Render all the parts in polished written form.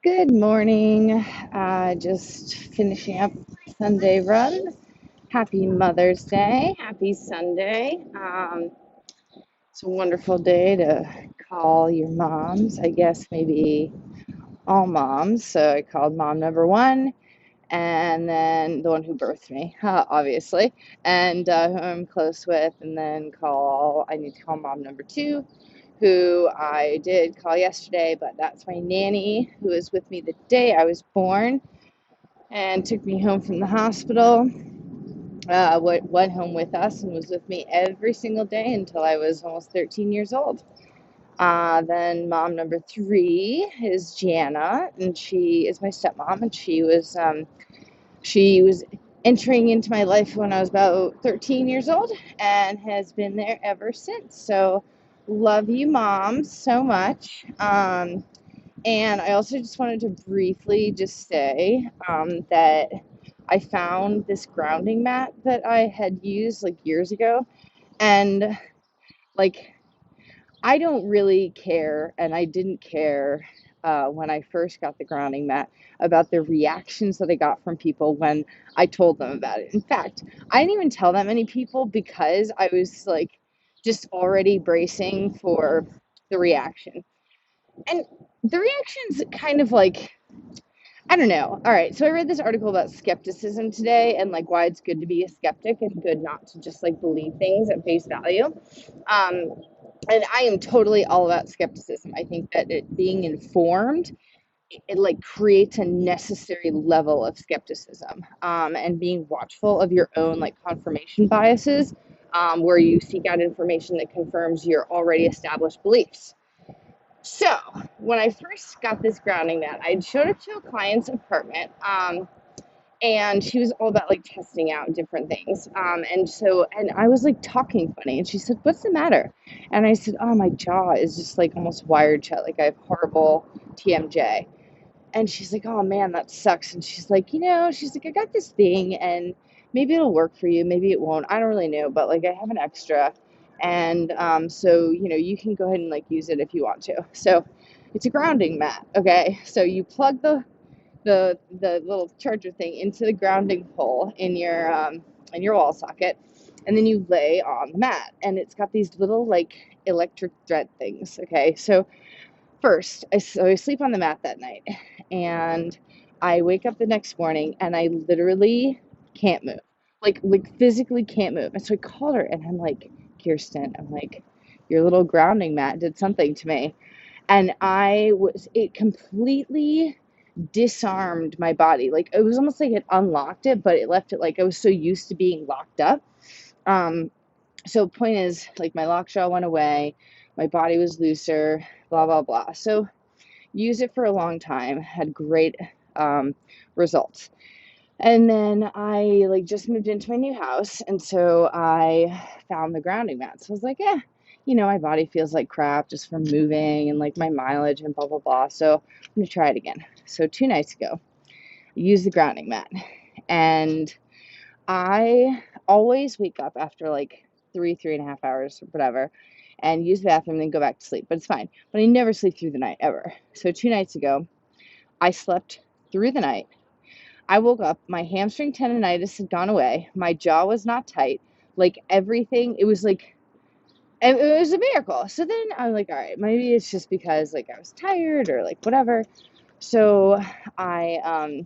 Good morning. Just finishing up Sunday run. Happy Mother's Day. Happy Sunday. It's a wonderful day to call your moms. I guess maybe all moms. So I called mom number one and then the one who birthed me, obviously, and who I'm close with, and then I need to call mom number two, who I did call yesterday, but that's my nanny who was with me the day I was born and took me home from the hospital. Went home with us and was with me every single day until I was almost 13 years old. Then mom number three is Jana, and she is my stepmom, and she was entering into my life when I was about 13 years old and has been there ever since. So love you, mom, so much. And I also just wanted to briefly just say that I found this grounding mat that I had used like years ago. And like, I don't really care, and I didn't care when I first got the grounding mat about the reactions that I got from people when I told them about it. In fact, I didn't even tell that many people because I was like just already bracing for the reaction. And the reaction's kind of like, I don't know. All right, so I read this article about skepticism today and like why it's good to be a skeptic and good not to just like believe things at face value. Um, and I am totally all about skepticism. I think that being informed, it like creates a necessary level of skepticism, and being watchful of your own like confirmation biases, where you seek out information that confirms your already established beliefs. So when I first got this grounding mat, I showed it to a client's apartment. And she was all about like testing out different things. And I was like talking funny, and she said, "What's the matter?" And I said, "Oh, my jaw is just like almost wired shut. Like I have horrible TMJ." And she's like, "Oh man, that sucks." And she's like, she's like, "I got this thing, and maybe it'll work for you, maybe it won't. I don't really know, but like I have an extra, and so you can go ahead and like use it if you want to." So it's a grounding mat. Okay, so you plug the little charger thing into the grounding pole in your wall socket, and then you lay on the mat, and it's got these little like electric thread things. Okay, so first I sleep on the mat that night, and I wake up the next morning and I literally can't move, like physically can't move. And so I called her and I'm like, "Kirsten, I'm like, your little grounding mat did something to me." And it completely disarmed my body. Like it was almost like it unlocked it, but it left it like I was so used to being locked up. Um, so point is, like my lockjaw went away, my body was looser, blah blah blah. So used it for a long time, had great results. And then I like just moved into my new house, and so I found the grounding mat. So I was like, my body feels like crap just from moving and like my mileage and blah blah blah. So I'm gonna try it again. So 2 nights ago, I used the grounding mat, and I always wake up after like 3.5 hours, or whatever, and use the bathroom, and then go back to sleep. But it's fine. But I never sleep through the night ever. So 2 nights ago, I slept through the night. I woke up, my hamstring tendonitis had gone away, my jaw was not tight, like everything, it was a miracle. So then I'm like, all right, maybe it's just because like I was tired or like whatever. So I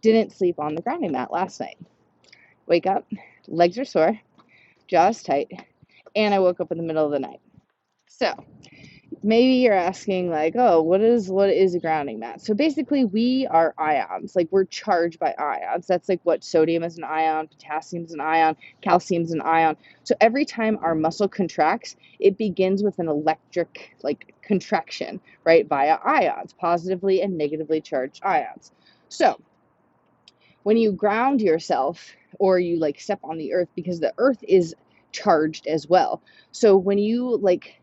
didn't sleep on the grounding mat last night. Wake up, legs are sore, jaw's tight, and I woke up in the middle of the night. So maybe you're asking like, oh, what is a grounding mat? So basically we are ions. Like we're charged by ions. That's like what sodium is an ion, potassium is an ion, calcium is an ion. So every time our muscle contracts, it begins with an electric like contraction, right? Via ions, positively and negatively charged ions. So when you ground yourself or you like step on the earth, because the earth is charged as well. So when you like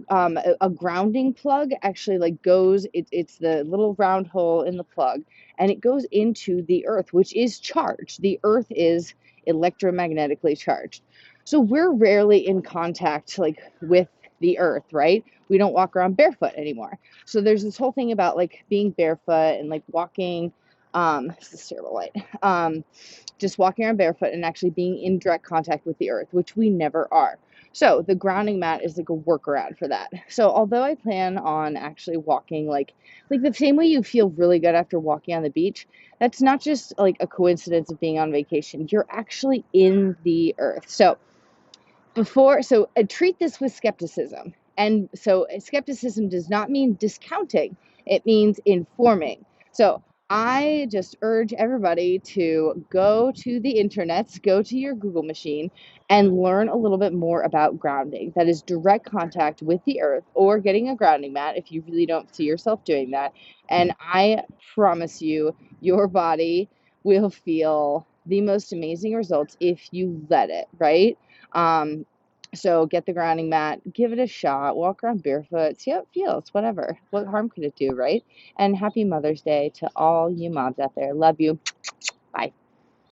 a grounding plug actually like it's the little round hole in the plug, and it goes into the earth, which is charged. The earth is electromagnetically charged. So we're rarely in contact like with the earth, right? We don't walk around barefoot anymore. So there's this whole thing about like being barefoot and like walking. This is terrible light. Just walking around barefoot and actually being in direct contact with the earth, which we never are. So the grounding mat is like a workaround for that. So although I plan on actually walking like the same way you feel really good after walking on the beach, that's not just like a coincidence of being on vacation. You're actually in the earth. So treat this with skepticism. And so skepticism does not mean discounting, it means informing. So I just urge everybody to go to the internets, go to your Google machine, and learn a little bit more about grounding. That is direct contact with the earth, or getting a grounding mat if you really don't see yourself doing that. And I promise you, your body will feel the most amazing results if you let it, right? Um, so get the grounding mat, give it a shot, walk around barefoot, see how it feels, whatever. What harm could it do, right? And happy Mother's Day to all you moms out there. Love you. Bye.